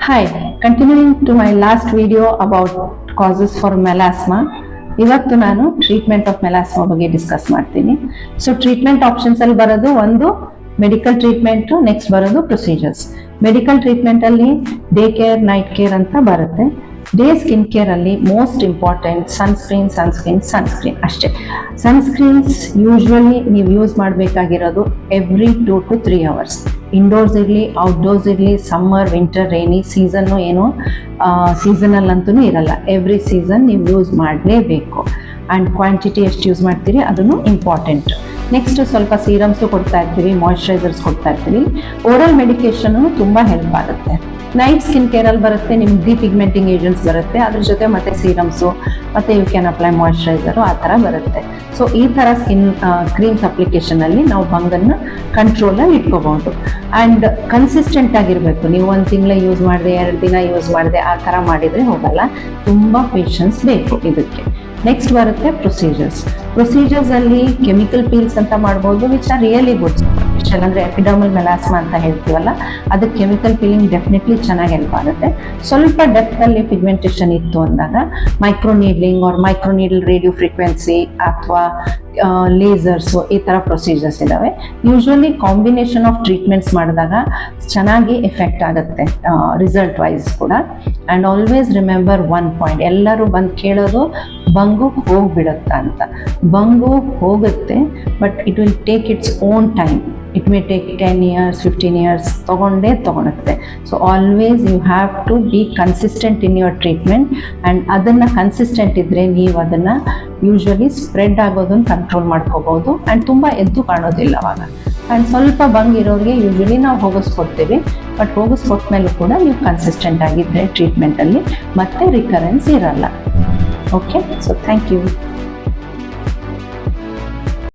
Hi, continuing to my last video about causes for melasma. ಇವತ್ತು ನಾನು treatment of melasma ಬಗ್ಗೆ discuss ಮಾಡ್ತೀನಿ. So treatment options ಅಲ್ಲಿ ಬರೋದು ಒಂದು ಮೆಡಿಕಲ್ ಟ್ರೀಟ್ಮೆಂಟ್, ನೆಕ್ಸ್ಟ್ ಬರೋದು ಪ್ರೊಸೀಜರ್ಸ್. ಮೆಡಿಕಲ್ ಟ್ರೀಟ್ಮೆಂಟ್ ಅಲ್ಲಿ ಡೇ ಕೇರ್, ನೈಟ್ ಕೇರ್ ಅಂತ ಬರುತ್ತೆ. ಡೇ ಸ್ಕಿನ್ ಕೇರ್ ಅಲ್ಲಿ ಮೋಸ್ಟ್ ಇಂಪಾರ್ಟೆಂಟ್ ಸನ್ಸ್ಕ್ರೀನ್ ಅಷ್ಟೇ. ಸನ್ಸ್ಕ್ರೀನ್ಸ್ ಯೂಶ್ವಲಿ ನೀವು ಯೂಸ್ ಮಾಡಬೇಕಾಗಿರೋದು ಎವ್ರಿ 2 to 3 hours. ಇಂಡೋರ್ಸ್ ಇರಲಿ, ಔಟ್ಡೋರ್ಸ್ ಇರಲಿ, ಸಮ್ಮರ್, ವಿಂಟರ್, ರೈನಿ ಸೀಸನ್ನು ಏನು ಸೀಸನಲ್ ಅಂತೂ ಇರಲ್ಲ. ಎವ್ರಿ ಸೀಸನ್ ನೀವು ಯೂಸ್ ಮಾಡಲೇಬೇಕು. ಆ್ಯಂಡ್ ಕ್ವಾಂಟಿಟಿ ಎಷ್ಟು ಯೂಸ್ ಮಾಡ್ತೀರಿ ಅದನ್ನು ಇಂಪಾರ್ಟೆಂಟ್. ನೆಕ್ಸ್ಟ್ ಸ್ವಲ್ಪ ಸೀರಮ್ಸು ಕೊಡ್ತಾ ಇರ್ತೀವಿ, ಮಾಯಿಶ್ಚರೈಸರ್ಸ್ ಕೊಡ್ತಾ ಇರ್ತೀವಿ. ಓರಲ್ ಮೆಡಿಕೇಶನ್ ತುಂಬ ಹೆಲ್ಪ್ ಆಗುತ್ತೆ. ನೈಟ್ ಸ್ಕಿನ್ ಕೇರಲ್ಲಿ ಬರುತ್ತೆ ನಿಮ್ಗೆ ಡಿಪಿಗ್ಮೆಂಟಿಂಗ್ ಏಜೆಂಟ್ಸ್ ಬರುತ್ತೆ, ಅದ್ರ ಜೊತೆ ಮತ್ತೆ ಸೀರಮ್ಸು, ಮತ್ತು ಯು ಕ್ಯಾನ್ ಅಪ್ಲೈ ಮಾಯಿಶ್ಚರೈಸರು ಆ ಥರ ಬರುತ್ತೆ. ಸೊ ಈ ಥರ ಸ್ಕಿನ್ ಕ್ರೀಮ್ಸ್ ಅಪ್ಲಿಕೇಶನಲ್ಲಿ ನಾವು ಬಂಗನ್ನು ಕಂಟ್ರೋಲಲ್ಲಿ ಇಟ್ಕೋಬಹುದು. ಆ್ಯಂಡ್ ಕನ್ಸಿಸ್ಟೆಂಟ್ ಆಗಿರಬೇಕು. ನೀವು 1 ತಿಂಗಳ ಯೂಸ್ ಮಾಡಿದೆ, 2 ದಿನ ಯೂಸ್ ಮಾಡಿದೆ ಆ ಥರ ಮಾಡಿದರೆ ಹೋಗಲ್ಲ. ತುಂಬ ಪೇಷನ್ಸ್ ಬೇಕು ಇದಕ್ಕೆ. ನೆಕ್ಸ್ಟ್ ಬರುತ್ತೆ ಪ್ರೊಸೀಜರ್ಸ್ ಅಲ್ಲಿ ಕೆಮಿಕಲ್ ಪೀಲ್ಸ್ ಅಂತ ಮಾಡ್ಬೋದು, which are really good. Special ಅಂದರೆ ಎಪಿಡರ್ಮಲ್ ಮೆಲಾಸ್ಮಾ ಅಂತ ಹೇಳ್ತೀವಲ್ಲ, ಅದಕ್ಕೆ ಕೆಮಿಕಲ್ ಪೀಲಿಂಗ್ ಡೆಫಿನೆಟ್ಲಿ ಚೆನ್ನಾಗಿ ಹೆಲ್ಪ್ ಆಗುತ್ತೆ. ಸ್ವಲ್ಪ ಡೆಪ್ತಲ್ಲಿ ಪಿಗ್ಮೆಂಟೇಷನ್ ಇತ್ತು ಅಂದಾಗ micro needling or micro needle radio frequency ಅಥವಾ ಲೇಸರ್ಸು ಈ ಥರ ಪ್ರೊಸೀಜರ್ಸ್ ಇದ್ದಾವೆ. ಯೂಶ್ವಲಿ ಕಾಂಬಿನೇಷನ್ ಆಫ್ ಟ್ರೀಟ್ಮೆಂಟ್ಸ್ ಮಾಡಿದಾಗ ಚೆನ್ನಾಗಿ ಎಫೆಕ್ಟ್ ಆಗುತ್ತೆ ರಿಸಲ್ಟ್ ವೈಸ್ ಕೂಡ. ಆ್ಯಂಡ್ ಆಲ್ವೇಸ್ ರಿಮೆಂಬರ್ 1 ಪಾಯಿಂಟ್, ಎಲ್ಲರೂ ಬಂದು ಕೇಳೋದು ಬಂಗು ಹೋಗ್ಬಿಡುತ್ತಾ ಅಂತ. ಬಂಗು ಹೋಗುತ್ತೆ, but it will take its own time. It may take 10 years 15 years ತೊಗೊಳುತ್ತೆ. So always you have to be consistent in your treatment. And ಅದನ್ನು ಕನ್ಸಿಸ್ಟೆಂಟ್ ಇದ್ದರೆ ನೀವು ಅದನ್ನು ಯೂಶ್ವಲಿ ಸ್ಪ್ರೆಡ್ ಆಗೋದನ್ನು ಕಂಟ್ರೋಲ್ ಮಾಡ್ಕೋಬೋದು. ಆ್ಯಂಡ್ ತುಂಬ ಎದ್ದು ಕಾಣೋದಿಲ್ಲ ಅವಾಗ. ಆ್ಯಂಡ್ ಸ್ವಲ್ಪ ಬಂಗಿರೋರಿಗೆ ಯೂಶ್ವಲಿ ನಾವು ಹೋಗಿಸ್ಕೊಡ್ತೀವಿ, ಬಟ್ ಹೋಗಿಸ್ಕೊಟ್ಮೇಲೂ ಕೂಡ ನೀವು ಕನ್ಸಿಸ್ಟೆಂಟ್ ಆಗಿದ್ದರೆ ಟ್ರೀಟ್ಮೆಂಟಲ್ಲಿ ಮತ್ತೆ ರಿಕರೆನ್ಸ್ ಇರಲ್ಲ. Okay, so thank you.